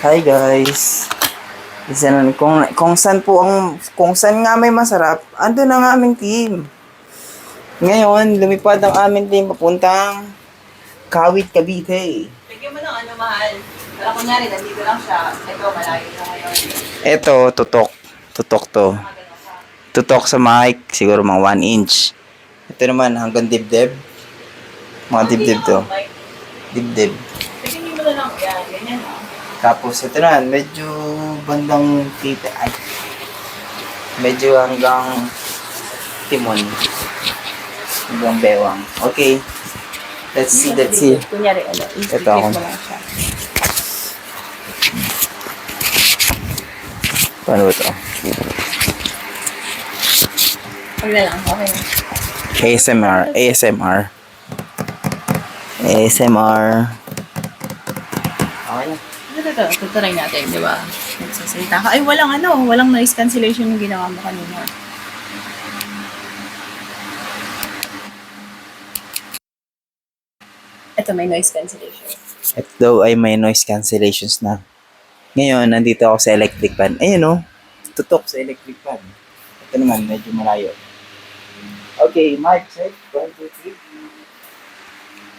Hi guys. Isa na kung saan nga may masarap, andun ang aming team. Ngayon, lumipad ang aming team papuntang Kawit, Cavite. Bigyan mo ng ano, mahal. Para kunyari, nandito lang siya. Ito, malayo na ngayon. Ito, tutok. Tutok to. Ganun ka. Tutok sa mic, siguro mga 1 inch. Ito naman, hanggang dibdib. Mga dibdib to. Dibdib. Bigyan mo na lang yan. Ganyan ha. Tapos ito na, medyo bandang tita. Ay, medyo hanggang timon. Hanggang bewang. Okay. Let's see. Kunyari, ano, Ito ako. mo lang siya. Paano ba ito? Huwag na lang, okay na. ASMR. Okay na. Ito, tuturay natin, di ba? Nagsasalita ka. Ay, walang noise cancellation yung ginawa mo kanina. Ito, may noise cancellation. Ito daw ay may noise cancellations na. Ngayon, nandito ako sa electric fan. Ayun o. Tutok sa electric fan. Ito naman, medyo malayo. Okay, mic check. 1, 2, 3.